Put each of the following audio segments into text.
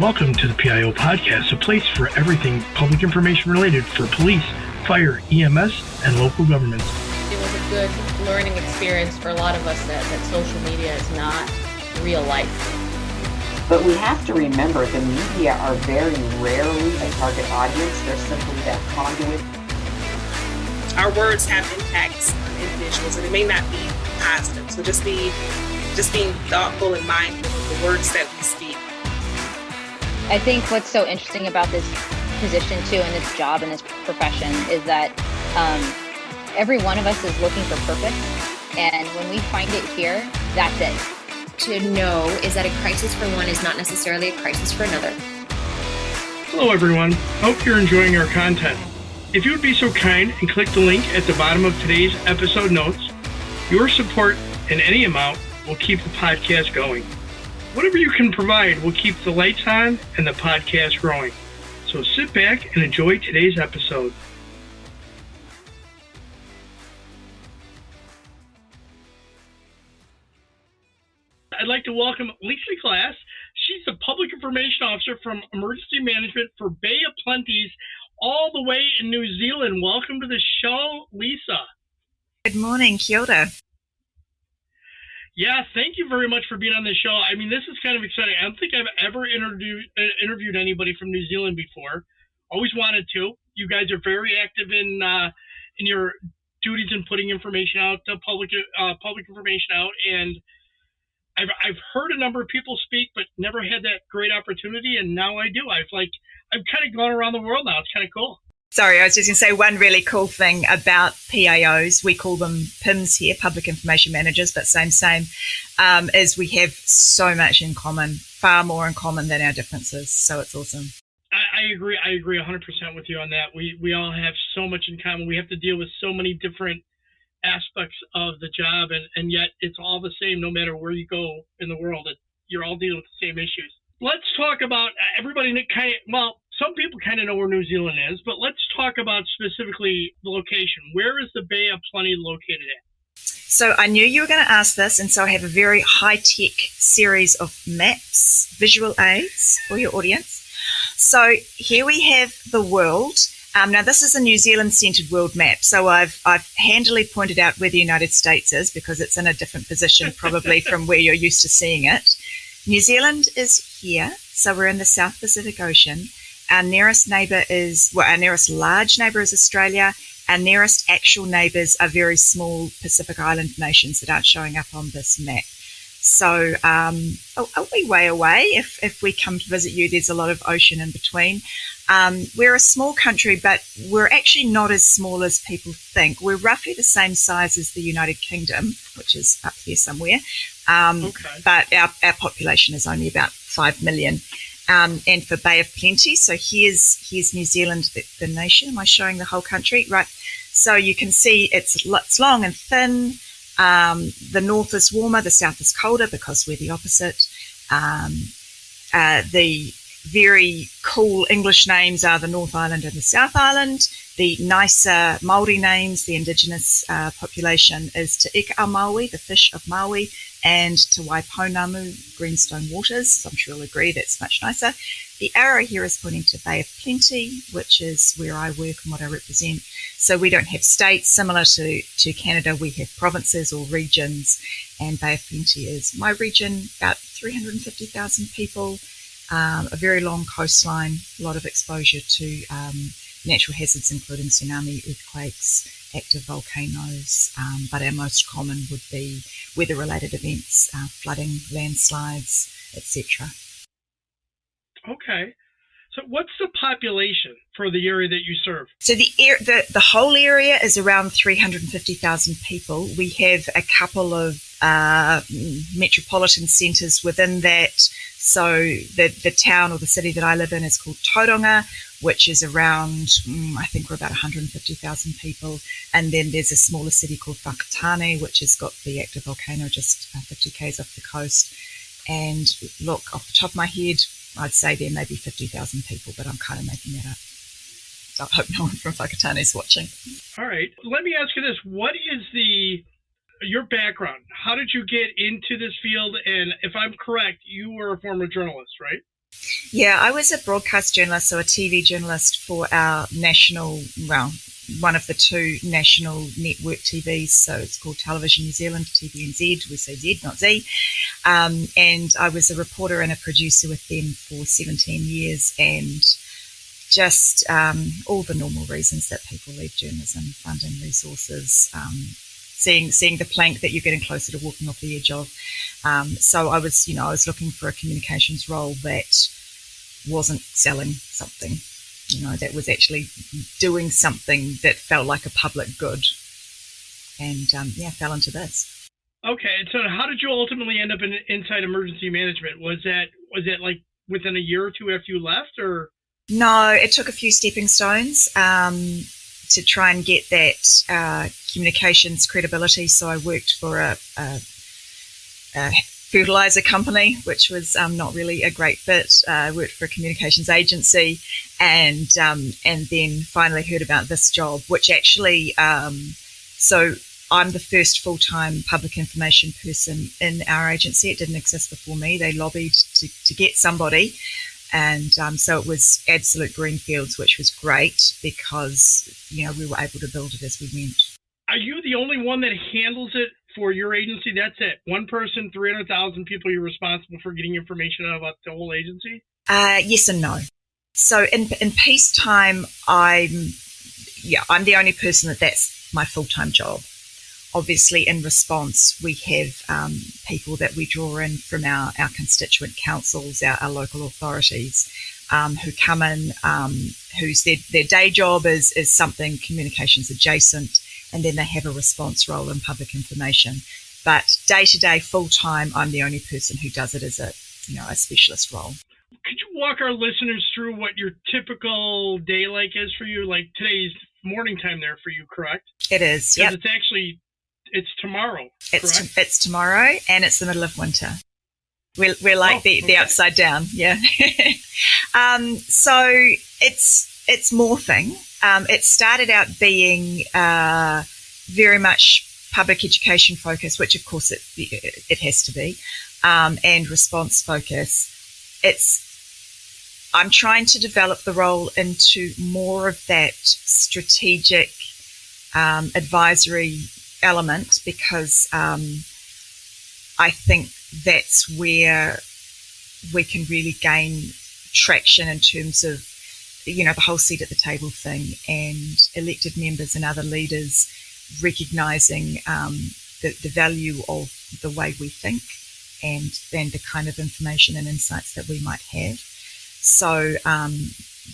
Welcome to the PIO Podcast, a place for everything public information related for police, fire, EMS, and local governments. It was a good learning experience for a lot of us that social media is not real life. But we have to remember the media are very rarely a target audience. They're simply that conduit. Our words have impacts on individuals, and it may not be positive. So just being thoughtful and mindful of the words that we speak. I think what's so interesting about this position too, and this job and this profession, is that every one of us is looking for purpose, and when we find it here, that's it. To know is that a crisis for one is not necessarily a crisis for another. Hello everyone, hope you're enjoying our content. If you would be so kind and click the link at the bottom of today's episode notes, your support in any amount will keep the podcast going. Whatever you can provide will keep the lights on and the podcast growing. So sit back and enjoy today's episode. I'd like to welcome Lisa Glass. She's the Public Information Officer from Emergency Management for Bay of Plenty's all the way in New Zealand. Welcome to the show, Lisa. Good morning, kia ora. Yeah, thank you very much for being on the show. I mean, this is kind of exciting. I don't think I've ever interviewed anybody from New Zealand before. Always wanted to. You guys are very active in your duties in putting information out, public information out, and I've heard a number of people speak, but never had that great opportunity, and now I do. I've kind of gone around the world now. It's kind of cool. Sorry, I was just going to say one really cool thing about PIOs, we call them PIMs here, Public Information Managers, but same, is we have so much in common, far more in common than our differences. So it's awesome. I agree 100% with you on that. We all have so much in common. We have to deal with so many different aspects of the job, and yet it's all the same no matter where you go in the world. You're all dealing with the same issues. Let's talk about everybody some people kind of know where New Zealand is, but let's talk about specifically the location. Where is the Bay of Plenty located at? So I knew you were going to ask this, and so I have a very high-tech series of maps, visual aids for your audience. So here we have the world. Now this is a New Zealand-centered world map, so I've handily pointed out where the United States is because it's in a different position probably from where you're used to seeing it. New Zealand is here, so we're in the South Pacific Ocean. Our nearest large neighbour is Australia. Our nearest actual neighbours are very small Pacific Island nations that aren't showing up on this map. So a wee way away. If we come to visit you, there's a lot of ocean in between. We're a small country, but we're actually not as small as people think. We're roughly the same size as the United Kingdom, which is up here somewhere. But our population is only about 5 million. And for Bay of Plenty, so here's New Zealand, the nation. Am I showing the whole country? Right. So you can see it's long and thin. The north is warmer, the south is colder because we're the opposite. The very cool English names are the North Island and the South Island. The nicer Māori names, the indigenous population, is Te Ika a Maui, the fish of Maui, and Te Waiponamu, greenstone waters. So I'm sure you'll agree that's much nicer. The arrow here is pointing to Bay of Plenty, which is where I work and what I represent. So we don't have states. Similar to Canada, we have provinces or regions, and Bay of Plenty is my region, about 350,000 people, a very long coastline, a lot of exposure to natural hazards including tsunami, earthquakes, active volcanoes, but our most common would be weather-related events, flooding, landslides, etc. Okay. So what's the population for the area that you serve? So the whole area is around 350,000 people. We have a couple of metropolitan centres within that. So the town or the city that I live in is called Tauranga, which is around, I think we're about 150,000 people. And then there's a smaller city called Whakatane, which has got the active volcano just 50 k's off the coast. And look, off the top of my head, I'd say there may be 50,000 people, but I'm kind of making that up. So I hope no one from Whakatane is watching. All right. Let me ask you this. What is your background? How did you get into this field? And if I'm correct, you were a former journalist, right? Yeah, I was a broadcast journalist, so a TV journalist for our national, well, one of the two national network TVs. So it's called Television New Zealand, TVNZ. We say Z, not Z. And I was a reporter and a producer with them for 17 years, and just all the normal reasons that people leave journalism: funding, resources, seeing the plank that you're getting closer to walking off the edge of. So I was looking for a communications role that wasn't selling something, that was actually doing something that felt like a public good. And fell into this. Okay, so how did you ultimately end up in inside emergency management? Was that like within a year or two after you left, or? No, it took a few stepping stones to try and get that communications credibility. So I worked for a fertilizer company, which was not really a great fit. I worked for a communications agency, and then finally heard about this job, which actually, so I'm the first full-time public information person in our agency. It didn't exist before me. They lobbied to get somebody, and so it was absolute greenfields, which was great because we were able to build it as we went. Are you the only one that handles it for your agency? That's it. One person, 300,000 people. You're responsible for getting information out about the whole agency? Yes and no. So in peacetime, I'm the only person that's my full-time job. Obviously, in response, we have people that we draw in from our constituent councils, our local authorities, who come in, whose their day job is something communications adjacent, and then they have a response role in public information. But day-to-day, full-time, I'm the only person who does it as a specialist role. Could you walk our listeners through what your typical day like is for you? Like today's morning time there for you, correct? It is, yeah. Yep. It's tomorrow, correct? It's tomorrow, and it's the middle of winter. We're like the upside down, yeah. So it's morphing. It started out being very much public education focused, which of course it has to be, and response focus. I'm trying to develop the role into more of that strategic advisory element, because I think that's where we can really gain traction in terms of the whole seat at the table thing, and elected members and other leaders recognising the value of the way we think and the kind of information and insights that we might have. So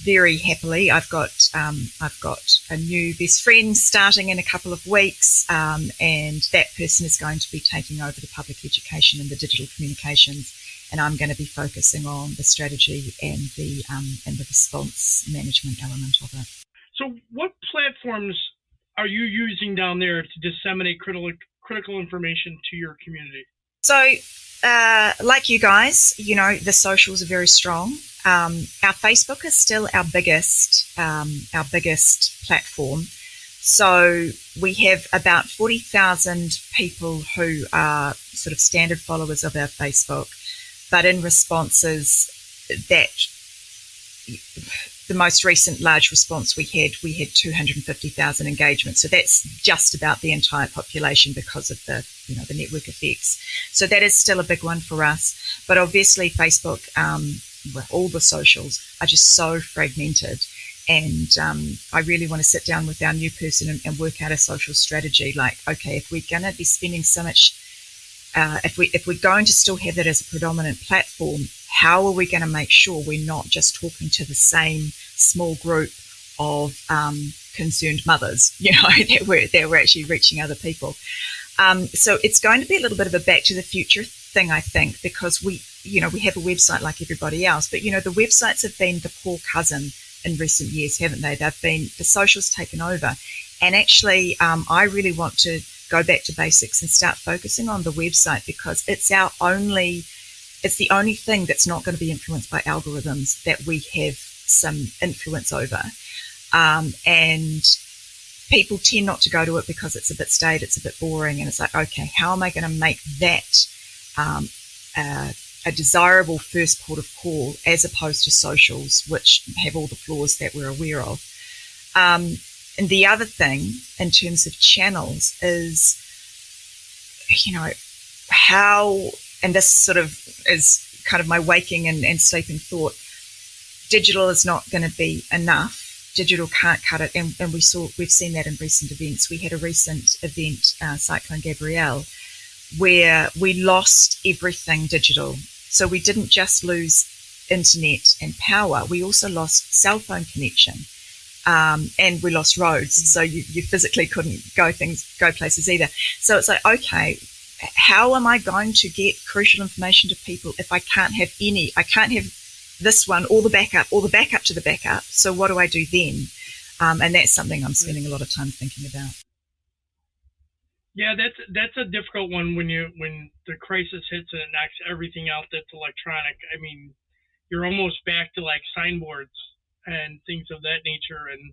very happily, I've got a new best friend starting in a couple of weeks, and that person is going to be taking over the public education and the digital communications, and I'm going to be focusing on the strategy and the response management element of it. So, what platforms are you using down there to disseminate critical information to your community? So, like you guys, the socials are very strong. Our Facebook is still our biggest platform. So we have about 40,000 people who are sort of standard followers of our Facebook, but in responses, that the most recent large response we had 250,000 engagements. So that's just about the entire population because of the network effects. So that is still a big one for us. But obviously Facebook, all the socials are just so fragmented, and I really want to sit down with our new person and work out a social strategy. Like, okay, if we're going to be spending so much, if we're going to still have that as a predominant platform, how are we going to make sure we're not just talking to the same small group of concerned mothers, that we're actually reaching other people? So it's going to be a little bit of a back to the future thing, I think, because we have a website like everybody else, but the websites have been the poor cousin in recent years, haven't they? The socials taken over, and actually, I really want to go back to basics and start focusing on the website, because it's the only thing that's not going to be influenced by algorithms that we have some influence over, and people tend not to go to it because it's a bit staid, it's a bit boring, and it's like, okay, how am I going to make that a desirable first port of call as opposed to socials, which have all the flaws that we're aware of. And the other thing in terms of channels is, how, and this sort of is kind of my waking and sleeping thought, digital is not going to be enough. Digital can't cut it, and we've seen that in recent events. We had a recent event, Cyclone Gabrielle, where we lost everything digital. So we didn't just lose internet and power, we also lost cell phone connection, and we lost roads. So you physically couldn't go places either. So it's like, okay, how am I going to get crucial information to people if I can't have this one, or the backup to the backup? So what do I do then? And that's something I'm spending a lot of time thinking about. Yeah, that's a difficult one when the crisis hits and it knocks everything out that's electronic. I mean, you're almost back to like signboards and things of that nature, and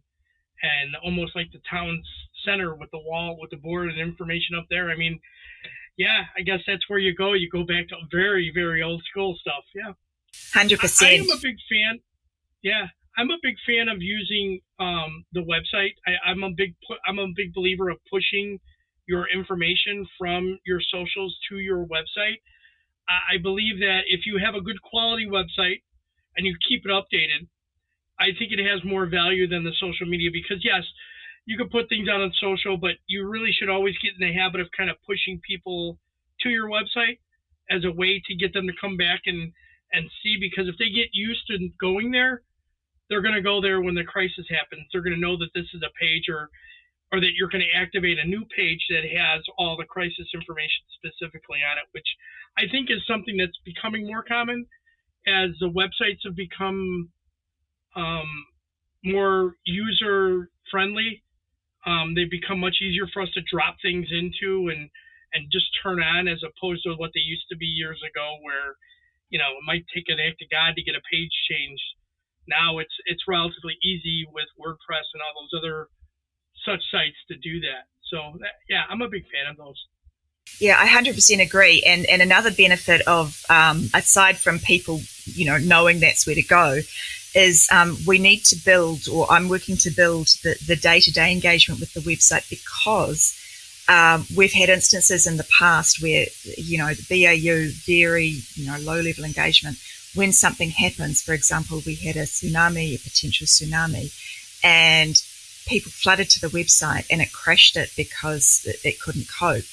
almost like the town center with the wall with the board and information up there. I mean, yeah, I guess that's where you go. You go back to very, very old school stuff. Yeah. 100%. I am a big fan. Yeah, I'm a big fan of using the website. I'm a big believer of pushing your information from your socials to your website. I believe that if you have a good quality website and you keep it updated, I think it has more value than the social media, because yes, you can put things out on social, but you really should always get in the habit of kind of pushing people to your website as a way to get them to come back and see, because if they get used to going there, they're going to go there when the crisis happens. They're going to know that this is a page, or that you're going to activate a new page that has all the crisis information specifically on it, which I think is something that's becoming more common as the websites have become more user friendly. They've become much easier for us to drop things into and just turn on, as opposed to what they used to be years ago, where it might take an act of God to get a page changed. Now it's relatively easy with WordPress and all those other such sites to do that. So yeah, I'm a big fan of those. Yeah, I 100% agree. And another benefit of, aside from people, knowing that's where to go, is we need to build, or I'm working to build the day-to-day engagement with the website, because we've had instances in the past where, the BAU, very, low-level engagement, when something happens. For example, we had a potential tsunami, and people flooded to the website and it crashed it because it couldn't cope.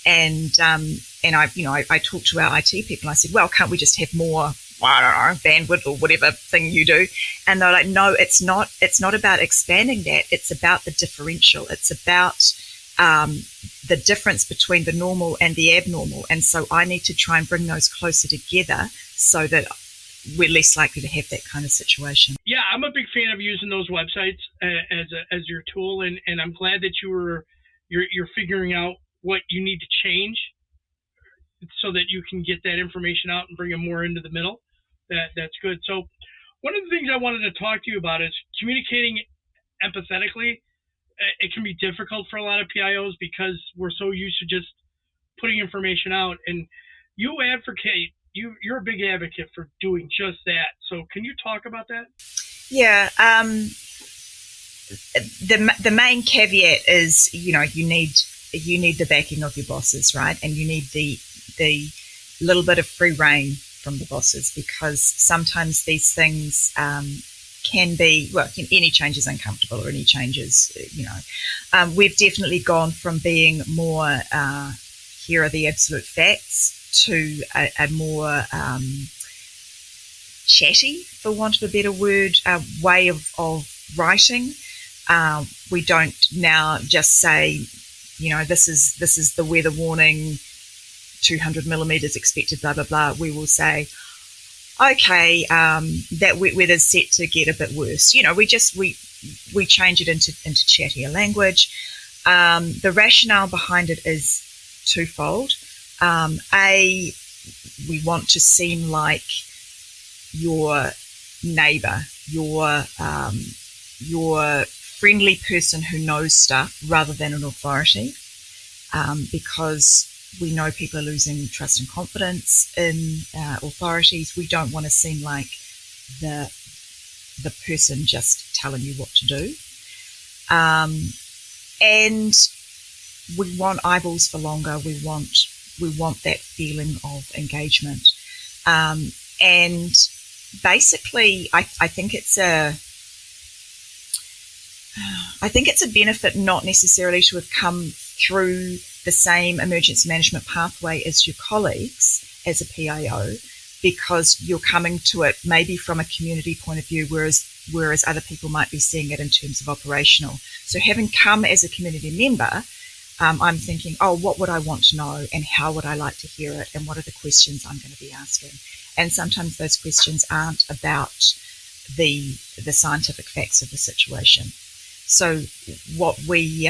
And I talked to our IT people and I said, well, can't we just have more, bandwidth or whatever thing you do? And they're like, no, it's not about expanding that. It's about the differential. It's about the difference between the normal and the abnormal. And so I need to try and bring those closer together so that we're less likely to have that kind of situation. Yeah, I'm a big fan of using those websites as your tool, and I'm glad that you're figuring out what you need to change so that you can get that information out and bring it more into the middle. That's good. So one of the things I wanted to talk to you about is communicating empathetically. It can be difficult for a lot of PIOs because we're so used to just putting information out, and you advocate. You're a big advocate for doing just that. So can you talk about that? Yeah. The main caveat is, you need the backing of your bosses, right? And you need the little bit of free rein from the bosses, because sometimes these things can be, any change is uncomfortable, or any changes, we've definitely gone from being more, here are the absolute facts, to a more chatty, for want of a better word, way of writing. We don't now just say, this is the weather warning, 200 millimeters expected, blah, blah, blah. We will say, okay, that wet weather's set to get a bit worse. We change it into chattier language. The rationale behind it is twofold. We want to seem like your neighbor, your friendly person who knows stuff, rather than an authority, because we know people are losing trust and confidence in authorities. We don't want to seem like the person just telling you what to do. And we want eyeballs for longer. We want that feeling of engagement. And basically, I think it's a benefit not necessarily to have come through the same emergency management pathway as your colleagues as a PIO, because you're coming to it maybe from a community point of view, whereas other people might be seeing it in terms of operational. So having come as a community member, I'm thinking, what would I want to know, and how would I like to hear it, and what are the questions I'm going to be asking? And sometimes those questions aren't about the scientific facts of the situation. So what we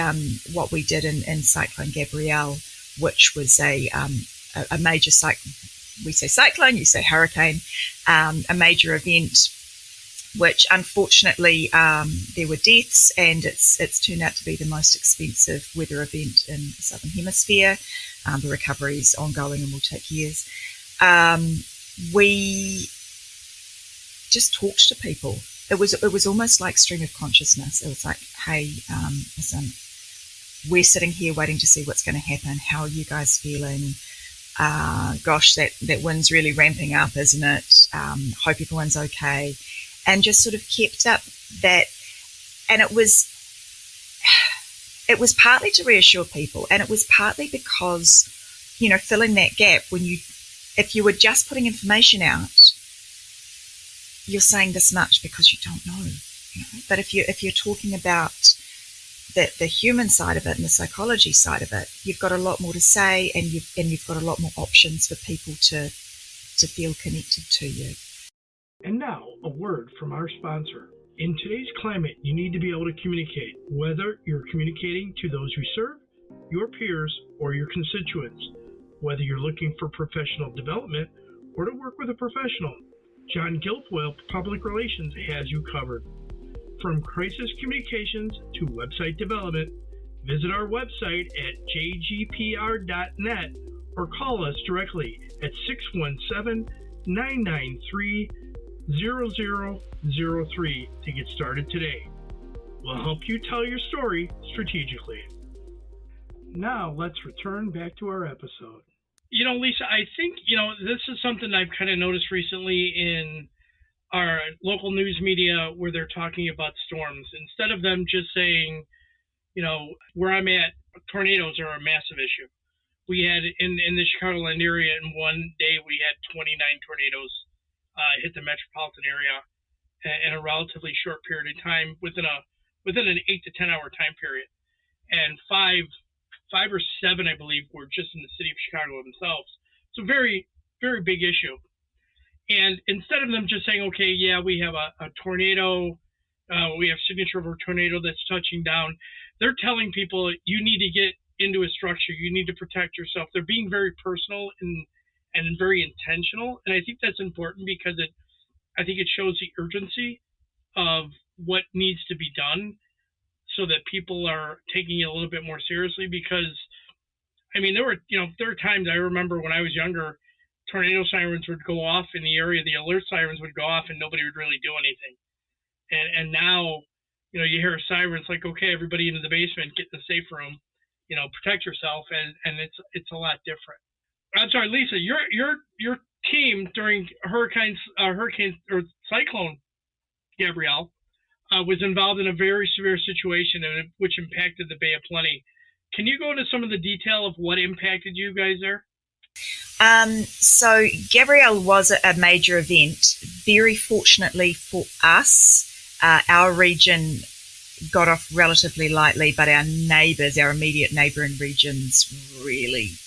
did in Cyclone Gabrielle, which was a major we say cyclone, you say hurricane, a major event, which unfortunately there were deaths, and it's turned out to be the most expensive weather event in the Southern Hemisphere. The recovery is ongoing and will take years. We just talked to people. It was almost like stream of consciousness. It was like, hey, listen, we're sitting here waiting to see what's going to happen. How are you guys feeling? Gosh, that wind's really ramping up, isn't it? Hope everyone's okay. And just sort of kept up that. And it was partly to reassure people, and it was partly because, filling that gap if you were just putting information out, you're saying this much because you don't know. But if you're talking about the human side of it and the psychology side of it, you've got a lot more to say, and you've got a lot more options for people to feel connected to you. And now, a word from our sponsor. In today's climate, you need to be able to communicate, whether you're communicating to those you serve, your peers, or your constituents. Whether you're looking for professional development or to work with a professional, John Guilfoyle Public Relations has you covered. From crisis communications to website development, visit our website at jgpr.net or call us directly at 617-993-0003 to get started today. We'll help you tell your story strategically. Now let's return back to our episode. Lisa, I think, this is something I've kind of noticed recently in our local news media where they're talking about storms. Instead of them just saying, where I'm at, tornadoes are a massive issue. We had in the Chicagoland area in one day, we had 29 tornadoes hit the metropolitan area in a relatively short period of time within an 8 to 10 hour time period. And five or seven, I believe, were just in the city of Chicago themselves. It's a very, very big issue. And instead of them just saying, okay, yeah, we have a tornado, we have signature of a tornado that's touching down, they're telling people you need to get into a structure, you need to protect yourself. They're being very personal and very intentional. And I think that's important because I think it shows the urgency of what needs to be done, so that people are taking it a little bit more seriously. Because, there were times I remember when I was younger, tornado sirens would go off in the area, the alert sirens would go off, and nobody would really do anything. And now, you hear a siren, it's like, okay, everybody into the basement, get in the safe room, protect yourself, and it's a lot different. I'm sorry, Lisa, your team during hurricane or Cyclone Gabrielle was involved in a very severe situation which impacted the Bay of Plenty. Can you go into some of the detail of what impacted you guys there? So Gabrielle was a major event. Very fortunately for us, our region got off relatively lightly, but our neighbours, our immediate neighbouring regions really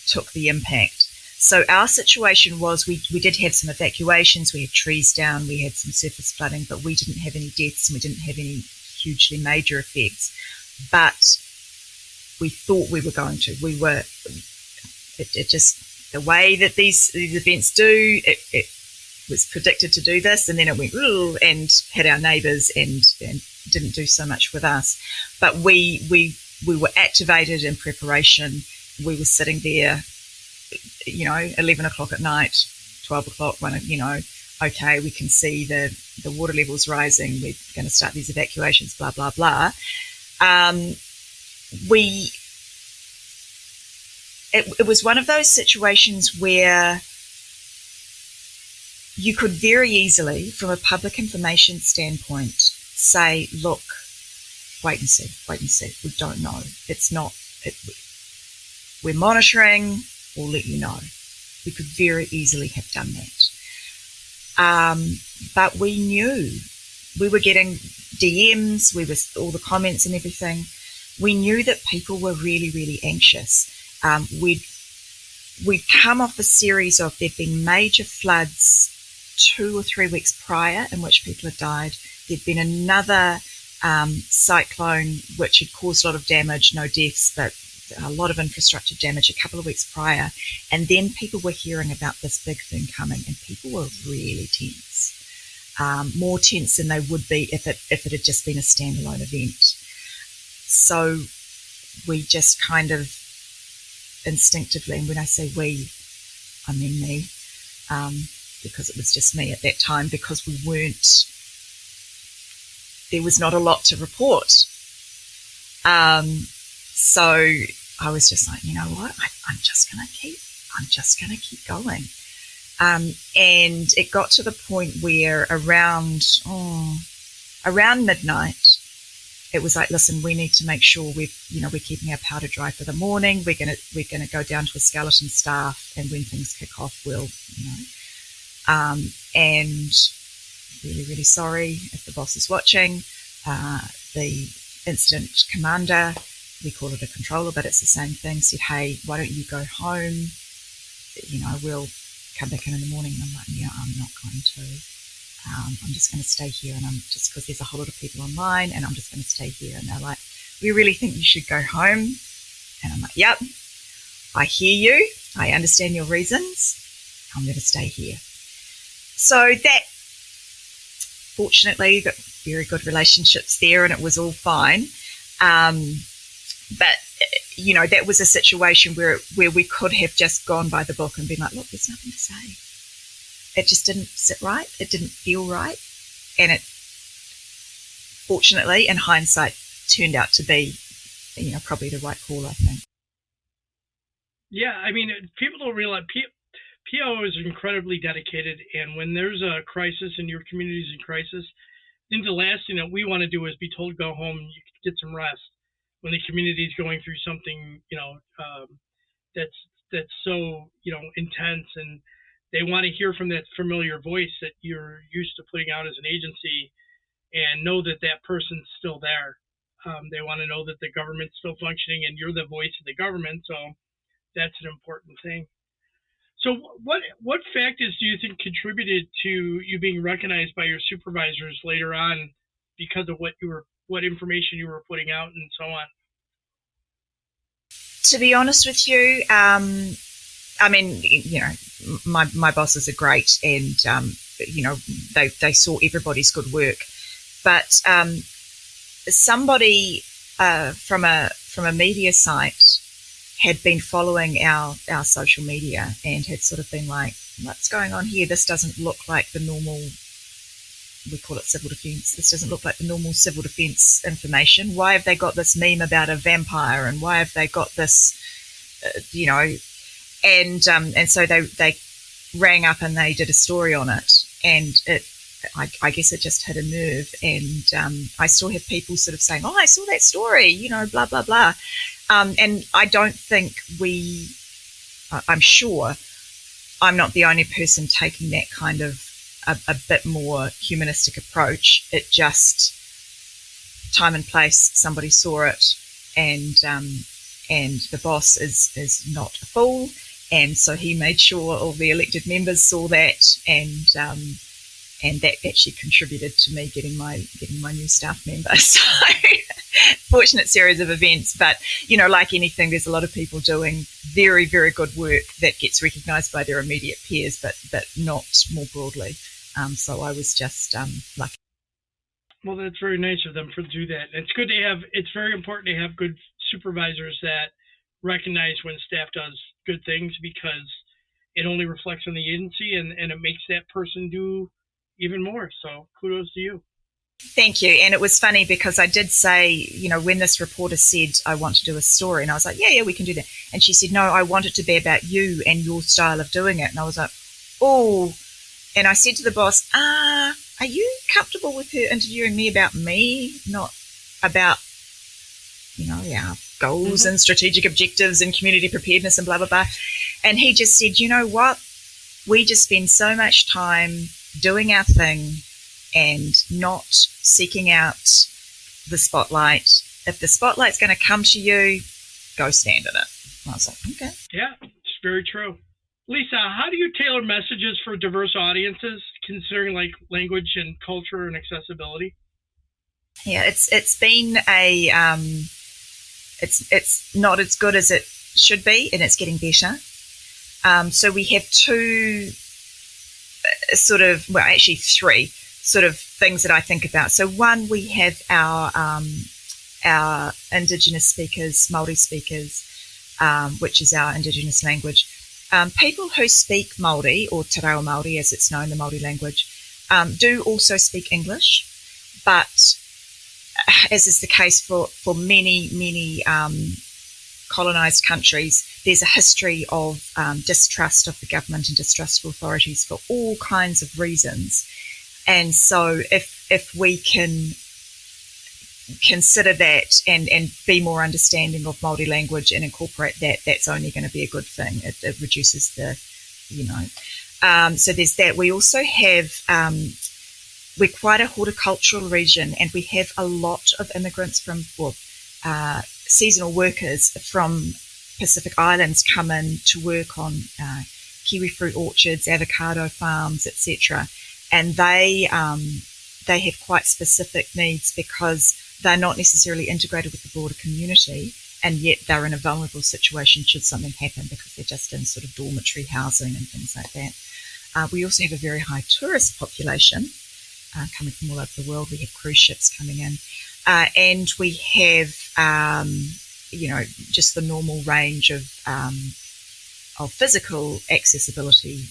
took the impact. So our situation was we did have some evacuations, we had trees down, we had some surface flooding, but we didn't have any deaths and we didn't have any hugely major effects. But we thought we were going to. It just, the way that these events do, it was predicted to do this, and then it went and hit our neighbours and didn't do so much with us. But we we were activated in preparation. We were sitting there, 11 o'clock at night, 12 o'clock, when, okay, we can see the water levels rising. We're going to start these evacuations, blah, blah, blah. It was one of those situations where you could very easily, from a public information standpoint, say, look, wait and see. We don't know. We're monitoring. We'll let you know. We could very easily have done that. But we knew. We were getting DMs, all the comments and everything. We knew that people were really, really anxious. We'd come off a series of, there'd been major floods 2 or 3 weeks prior in which people had died. There'd been another cyclone which had caused a lot of damage, no deaths, but a lot of infrastructure damage a couple of weeks prior. And then people were hearing about this big thing coming, and people were really tense, more tense than they would be if it had just been a standalone event. So we just kind of instinctively, and when I say we, I mean me, because it was just me at that time, because there was not a lot to report. So I was just like, you know what, I'm just going to keep going. And it got to the point where around midnight, it was like, listen, we need to make sure we're keeping our powder dry for the morning. We're gonna go down to a skeleton staff, and when things kick off, we'll, and really, really sorry if the boss is watching. The incident commander, we call it a controller, but it's the same thing, said, hey, why don't you go home? We'll come back in the morning. And I'm like, yeah, I'm not going to. I'm just going to stay here, and I'm just, because there's a whole lot of people online, and I'm just going to stay here. And they're like, we really think you should go home. And I'm like, yep, I hear you. I understand your reasons. I'm going to stay here. So that, fortunately, got very good relationships there, and it was all fine. But that was a situation where we could have just gone by the book and been like, look, there's nothing to say. It just didn't sit right. It didn't feel right. And it, fortunately, in hindsight, turned out to be, probably the right call, I think. Yeah, I mean, people don't realize PIO is incredibly dedicated, and when there's a crisis and your community's in crisis, I think the last thing that we want to do is be told go home and you can get some rest when the community is going through something, that's so, intense, and they want to hear from that familiar voice that you're used to putting out as an agency, and know that that person's still there. They want to know that the government's still functioning and you're the voice of the government. So that's an important thing. So what factors do you think contributed to you being recognized by your supervisors later on because of what information you were putting out and so on? To be honest with you, I mean, my bosses are great, and they saw everybody's good work. But somebody from a media site had been following our social media and had sort of been like, what's going on here? This doesn't look like the normal, we call it civil defence. This doesn't look like the normal civil defence information. Why have they got this meme about a vampire? And why have they got this, and so they rang up and they did a story on it. And I guess it just hit a nerve. And I still have people sort of saying, oh, I saw that story, blah, blah, blah. And I don't think I'm sure I'm not the only person taking that kind of a bit more humanistic approach. It just, time and place, somebody saw it, and the boss is not a fool, and so he made sure all the elected members saw that, and that actually contributed to me getting my new staff member. So fortunate series of events, but like anything, there's a lot of people doing very, very good work that gets recognised by their immediate peers, but not more broadly. So I was just lucky. Well, that's very nice of them to do that. It's good to have. It's very important to have good supervisors that recognize when staff does good things, because it only reflects on the agency, and it makes that person do even more. So kudos to you. Thank you. And it was funny because I did say, when this reporter said, I want to do a story, and I was like, yeah, we can do that. And she said, no, I want it to be about you and your style of doing it. And I was like, oh. And I said to the boss, are you comfortable with her interviewing me about me, not about, our goals and strategic objectives and community preparedness and blah, blah, blah. And he just said, you know what? We just spend so much time doing our thing and not seeking out the spotlight. If the spotlight's going to come to you, go stand in it. And I was like, okay. Yeah, it's very true. Lisa, how do you tailor messages for diverse audiences, considering like language and culture and accessibility? Yeah, it's been it's not as good as it should be, and it's getting better. So we have two three sort of things that I think about. So one, we have our Indigenous speakers, Māori speakers, which is our Indigenous language. People who speak Māori, or Te Reo Māori as it's known, the Māori language, do also speak English, but as is the case for many colonised countries, there's a history of distrust of the government and distrust of authorities for all kinds of reasons. And so if we can consider that and be more understanding of Māori language and incorporate that, that's only going to be a good thing. It reduces the, so there's that. We also have, we're quite a horticultural region, and we have a lot of immigrants from, seasonal workers from Pacific Islands come in to work on kiwi fruit orchards, avocado farms, etc. And they have quite specific needs because they're not necessarily integrated with the broader community, and yet they're in a vulnerable situation should something happen because they're just in sort of dormitory housing and things like that. We also have a very high tourist population coming from all over the world. We have cruise ships coming in, and we have just the normal range of physical accessibility,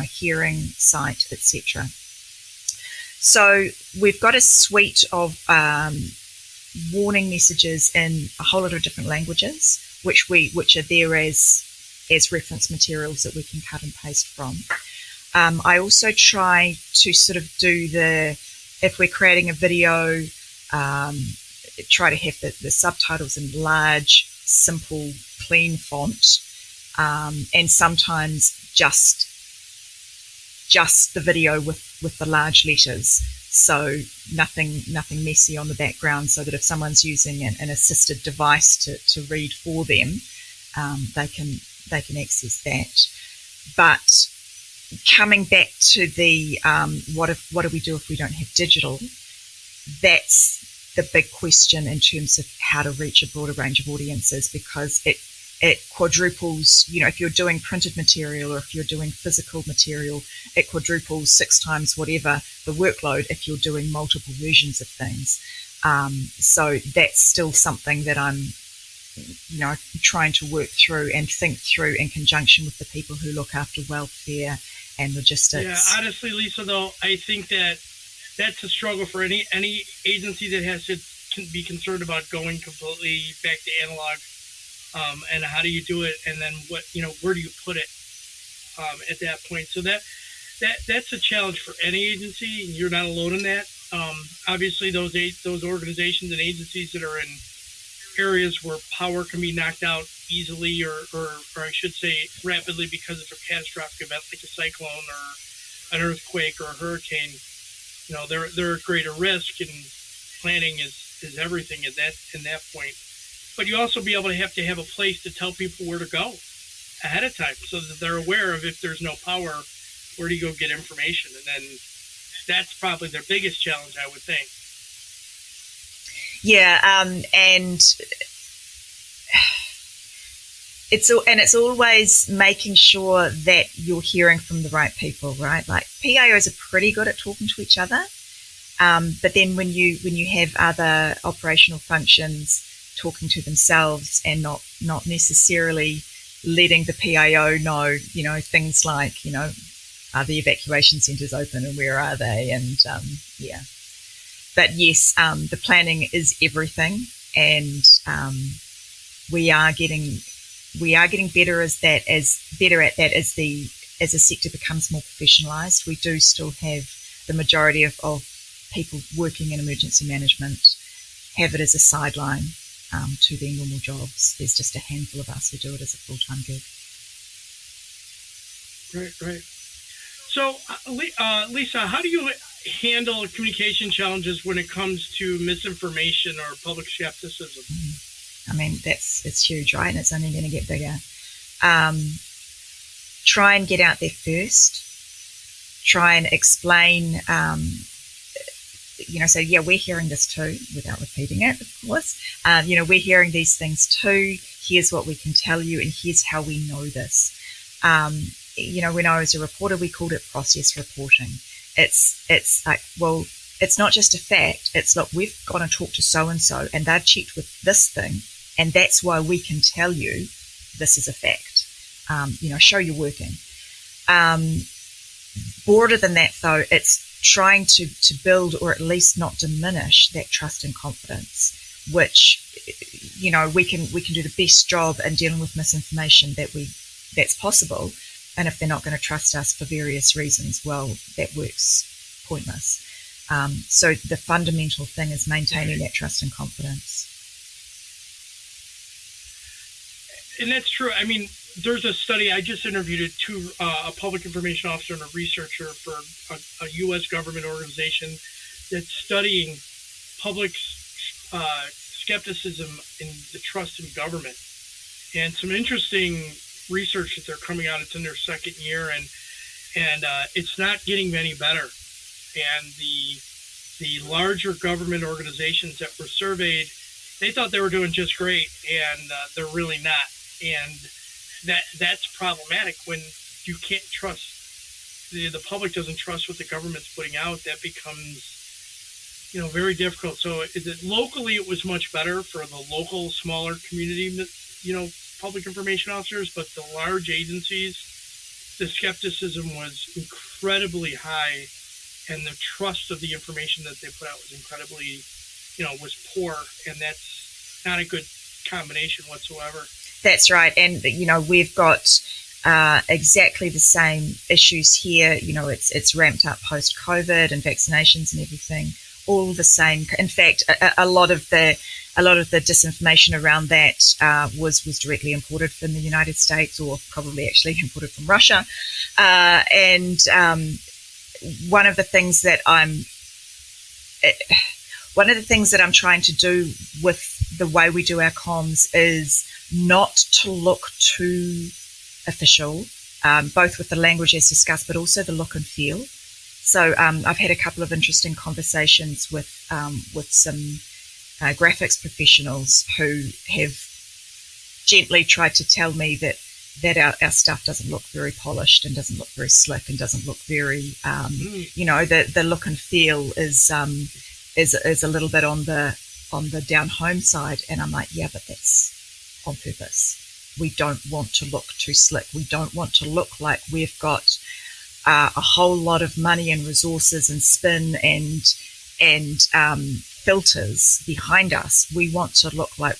hearing, sight, etc. So we've got a suite of warning messages in a whole lot of different languages, which are there as reference materials that we can cut and paste from. I also try to sort of do if we're creating a video, try to have the subtitles in large, simple, clean font, and sometimes just the video with the large letters, so nothing messy on the background, so that if someone's using an assisted device to read for them, they can access that. But coming back to the what do we do if we don't have digital? That's the big question in terms of how to reach a broader range of audiences, because it quadruples, if you're doing printed material or if you're doing physical material, it quadruples 6 times whatever the workload if you're doing multiple versions of things. So that's still something that I'm, trying to work through and think through in conjunction with the people who look after welfare and logistics. Yeah, honestly, Lisa, though, I think that's a struggle for any agency that has to be concerned about going completely back to analog. And how do you do it, and then where do you put it at that point? So that's a challenge for any agency, and you're not alone in that. Obviously, those organizations and agencies that are in areas where power can be knocked out easily, or I should say rapidly, because of a catastrophic event like a cyclone or an earthquake or a hurricane, they're at greater risk, and planning is everything at that point. But you also have to have a place to tell people where to go ahead of time, so that they're aware of, if there's no power, where do you go get information? And then that's probably their biggest challenge, I would think. Yeah, and it's always making sure that you're hearing from the right people, right? Like PIOs are pretty good at talking to each other, but then when you have other operational functions, talking to themselves and not necessarily letting the PIO know, things like, are the evacuation centres open and where are they? And but yes, the planning is everything, and we are getting better at that as the sector becomes more professionalised. We do still have the majority of people working in emergency management have it as a sideline to their normal jobs. There's just a handful of us who do it as a full-time gig. Right. So, Lisa, how do you handle communication challenges when it comes to misinformation or public skepticism? I mean, it's huge, right? And it's only going to get bigger. Try and get out there first. Try and explain, so yeah, we're hearing this too, without repeating it, of course. We're hearing these things too. Here's what we can tell you, and here's how we know this. When I was a reporter, we called it process reporting. It's like, well, it's not just a fact. It's like, we've gone and talked to so-and-so, and they've checked with this thing, and that's why we can tell you this is a fact. Show you're working. Broader than that, though, it's trying to build, or at least not diminish, that trust and confidence, which, we can do the best job in dealing with misinformation that's possible. And if they're not going to trust us for various reasons, well, that works pointless. So the fundamental thing is maintaining that trust and confidence. And that's true. I mean, there's a study, I just interviewed a public information officer and a researcher for a U.S. government organization that's studying public skepticism and the trust in government. And some interesting research that they're coming out. It's in their second year, and it's not getting any better. And the larger government organizations that were surveyed, they thought they were doing just great, and they're really not. And that's problematic when you can't trust, the public doesn't trust what the government's putting out. That becomes, very difficult. So locally, it was much better for the local, smaller community, public information officers, but the large agencies, the skepticism was incredibly high, and the trust of the information that they put out was incredibly, was poor, and that's not a good combination whatsoever. That's right. And, we've got exactly the same issues here. It's ramped up post-COVID and vaccinations and everything, all the same. In fact, a lot of the disinformation around that was directly imported from the United States, or probably actually imported from Russia. And one of the things that I'm trying to do with the way we do our comms is not to look too official, both with the language as discussed, but also the look and feel. So I've had a couple of interesting conversations with some graphics professionals who have gently tried to tell me that our stuff doesn't look very polished and doesn't look very slick and doesn't look very, the look and feel is a little bit on the down home side. And I'm like, yeah, but that's on purpose. We don't want to look too slick. We don't want to look like we've got a whole lot of money and resources and spin and filters behind us. We want to look like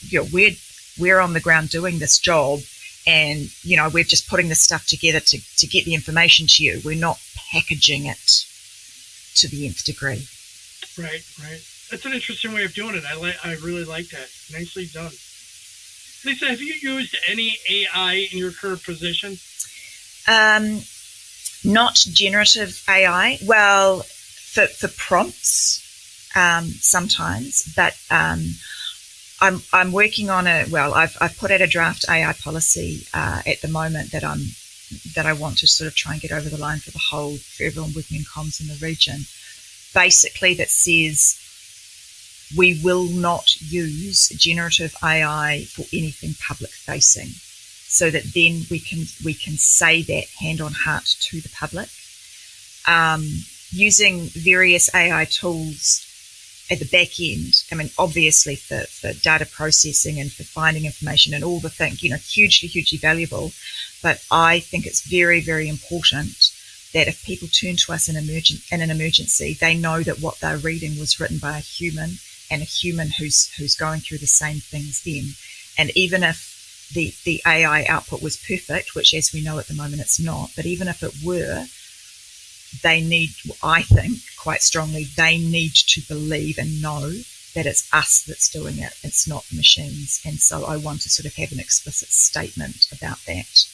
we're on the ground doing this job, and we're just putting this stuff together to get the information to you. We're not packaging it to the nth degree. Right. That's an interesting way of doing it. I really like that. Nicely done. Lisa, have you used any AI in your current position? Not generative AI. Well, for prompts, sometimes, but I'm working on I've put out a draft AI policy at the moment that I want to sort of try and get over the line for everyone working in comms in the region. Basically, that says we will not use generative AI for anything public facing, so that then we can say that hand on heart to the public. Using various AI tools at the back end. I mean, obviously for data processing and for finding information and all the things, hugely valuable. But I think it's very, very important that if people turn to us in an emergency, they know that what they're reading was written by a human, and a human who's going through the same things then. And even if the AI output was perfect, which as we know at the moment it's not, but even if it were, they need, I think quite strongly, they need to believe and know that it's us that's doing it. It's not the machines. And so I want to sort of have an explicit statement about that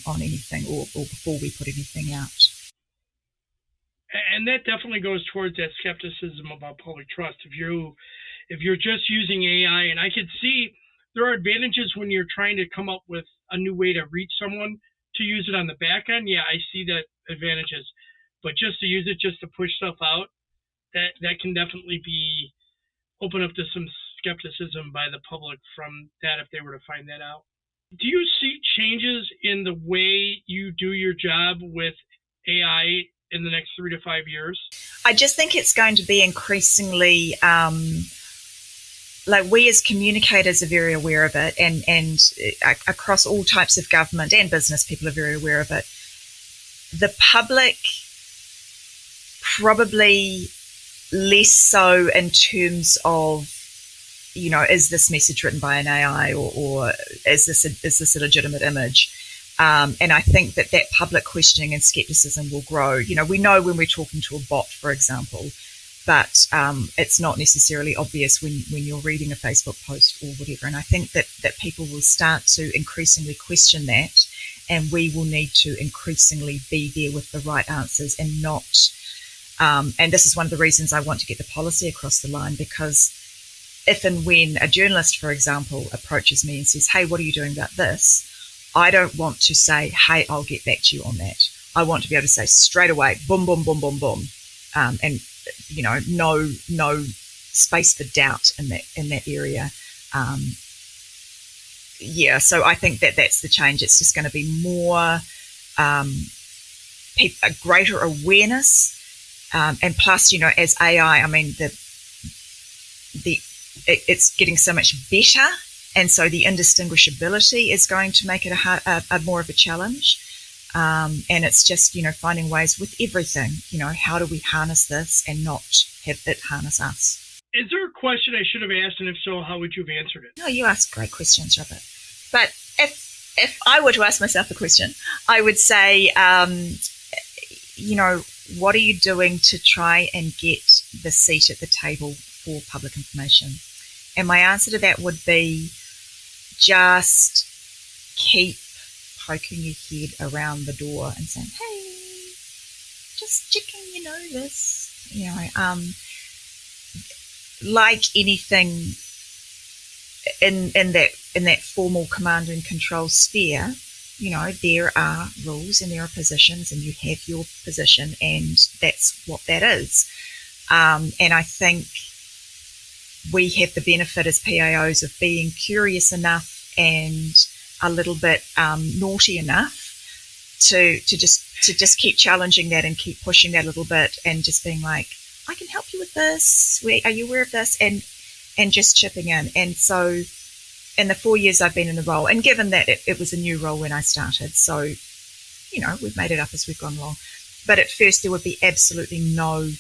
on anything or before we put anything out. And that definitely goes towards that skepticism about public trust. If you're just using AI, and I could see there are advantages when you're trying to come up with a new way to reach someone to use it on the back end. Yeah, I see that advantages. But just to use it just to push stuff out, that can definitely be open up to some skepticism by the public from that if they were to find that out. Do you see changes in the way you do your job with AI in the next 3 to 5 years? I just think it's going to be increasingly, like we as communicators are very aware of it, and across all types of government and business, people are very aware of it. The public probably less so in terms of, is this message written by an AI or is this a legitimate image? And I think that public questioning and skepticism will grow. We know when we're talking to a bot, for example, but it's not necessarily obvious when you're reading a Facebook post or whatever. And I think that people will start to increasingly question that, and we will need to increasingly be there with the right answers and not. And this is one of the reasons I want to get the policy across the line, because if and when a journalist, for example, approaches me and says, hey, what are you doing about this? I don't want to say, hey, I'll get back to you on that. I want to be able to say straight away, boom, boom, boom, boom, boom. And, no space for doubt in that area. So I think that's the change. It's just going to be more, a greater awareness. And plus, as AI, I mean, it's getting so much better, and so the indistinguishability is going to make it a more of a challenge. And it's just, finding ways with everything, how do we harness this and not have it harness us? Is there a question I should have asked, and if so, how would you have answered it? No, you ask great questions, Robert. But if I were to ask myself the question, I would say, what are you doing to try and get the seat at the table for public information? And my answer to that would be just keep poking your head around the door and saying, hey, just checking this. Like anything in that formal command and control sphere, there are rules and there are positions, and you have your position, and that's what that is. And I think we have the benefit as PIOs of being curious enough and a little bit naughty enough to just keep challenging that and keep pushing that a little bit, and just being like, I can help you with this. Are you aware of this? And just chipping in. And so in the 4 years I've been in the role, and given that it was a new role when I started, so, we've made it up as we've gone along. But at first there would be absolutely no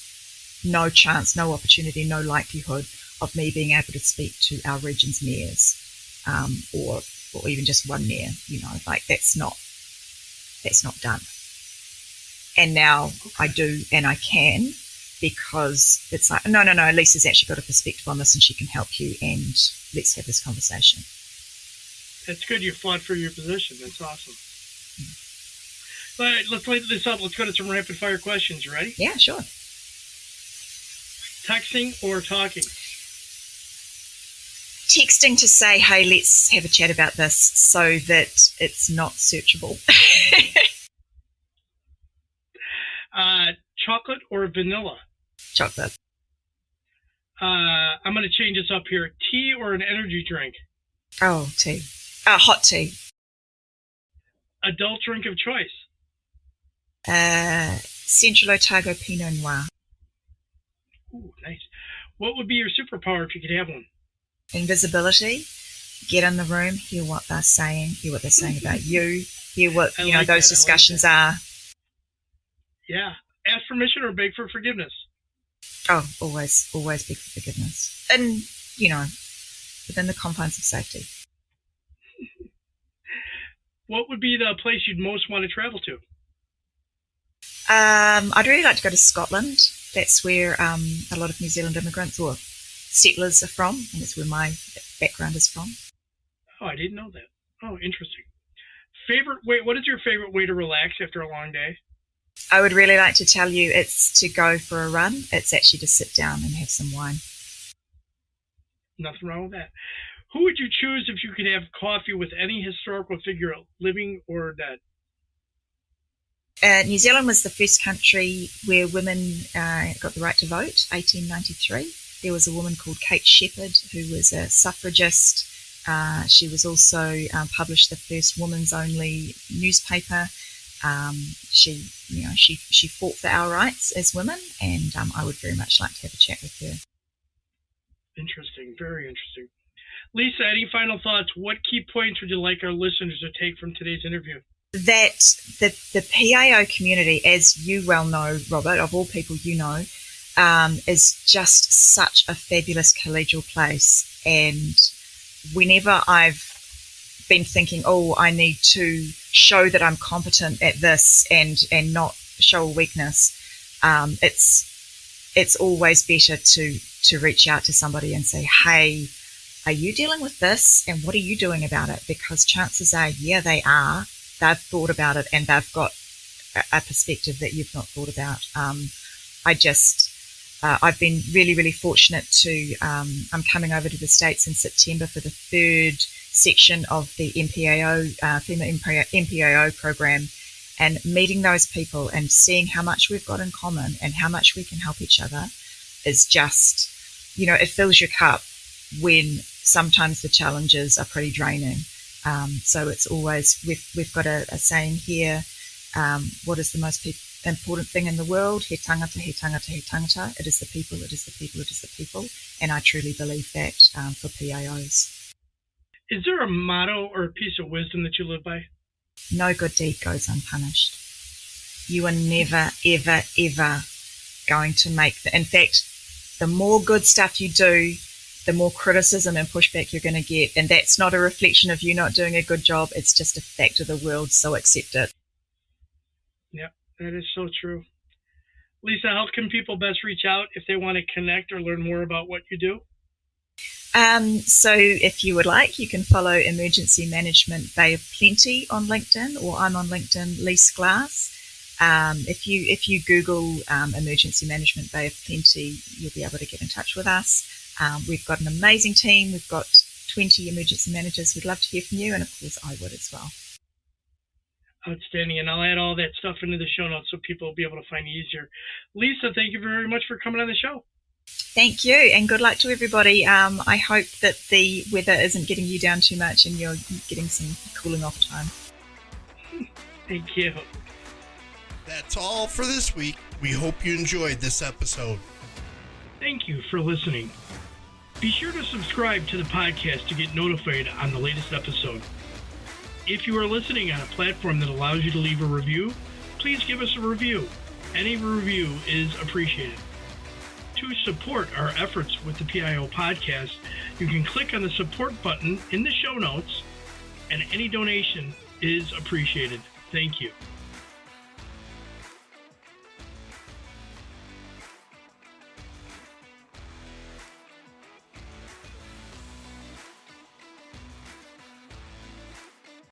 chance, no opportunity, no likelihood of me being able to speak to our region's mayors, or even just one mayor, like that's not done. And now I do, and I can, because it's like, no, Lisa's actually got a perspective on this and she can help you, and let's have this conversation. That's good. You fought for your position. That's awesome. All right, let's light this up. Let's go to some rapid fire questions. You ready? Yeah, sure. Texting or talking? Texting to say, hey, let's have a chat about this, so that it's not searchable. Chocolate or vanilla? Chocolate. I'm going to change this up here. Tea or an energy drink? Oh, tea. Hot tea. Adult drink of choice? Central Otago Pinot Noir. Ooh, nice. What would be your superpower if you could have one? Invisibility. Get in the room, hear what they're saying, hear what they're saying about you, hear what those discussions are. Yeah. Ask permission or beg for forgiveness? Oh, always beg for forgiveness. And, within the confines of safety. What would be the place you'd most want to travel to? I'd really like to go to Scotland. That's where a lot of New Zealand immigrants or settlers are from, and it's where my background is from. Oh, I didn't know that. Oh, interesting. What is your favorite way to relax after a long day? I would really like to tell you it's to go for a run. It's actually to sit down and have some wine. Nothing wrong with that. Who would you choose if you could have coffee with any historical figure, living or dead? New Zealand was the first country where women got the right to vote, 1893. There was a woman called Kate Shepherd who was a suffragist. She was also published the first women's only newspaper. She fought for our rights as women, and I would very much like to have a chat with her. Interesting, very interesting. Lisa, any final thoughts? What key points would you like our listeners to take from today's interview? That the PIO community, as you well know, Robert, of all people is just such a fabulous collegial place. And whenever I've been thinking, I need to show that I'm competent at this and not show a weakness, it's always better to reach out to somebody and say, hey, are you dealing with this? And what are you doing about it? Because chances are, they are. They've thought about it and they've got a perspective that you've not thought about. I've been really, really fortunate to, I'm coming over to the States in September for the third section of the MPIO, FEMA MPIO program, and meeting those people and seeing how much we've got in common and how much we can help each other is just, it fills your cup when sometimes the challenges are pretty draining. So it's always, we've got a saying here, what is the most important thing in the world? He tangata, he tangata, he tangata. It is the people, it is the people, it is the people. And I truly believe that for PIOs. Is there a motto or a piece of wisdom that you live by? No good deed goes unpunished. You are never, ever, ever going to in fact, the more good stuff you do, the more criticism and pushback you're going to get. And that's not a reflection of you not doing a good job. It's just a fact of the world, so accept it. Yep, that is so true. Lisa, how can people best reach out if they want to connect or learn more about what you do? So if you would like, you can follow Emergency Management Bay of Plenty on LinkedIn, or I'm on LinkedIn, Lise Glass. If you Google Emergency Management Bay of Plenty, you'll be able to get in touch with us. We've got an amazing team. We've got 20 emergency managers. We'd love to hear from you, and of course I would as well. Outstanding, and I'll add all that stuff into the show notes so people will be able to find you easier. Lisa, thank you very much for coming on the show. Thank you, and good luck to everybody. I hope that the weather isn't getting you down too much and you're getting some cooling off time. Thank you. That's all for this week. We hope you enjoyed this episode. Thank you for listening. Be sure to subscribe to the podcast to get notified on the latest episode. If you are listening on a platform that allows you to leave a review, please give us a review. Any review is appreciated. To support our efforts with the PIO podcast, you can click on the support button in the show notes, and any donation is appreciated. Thank you.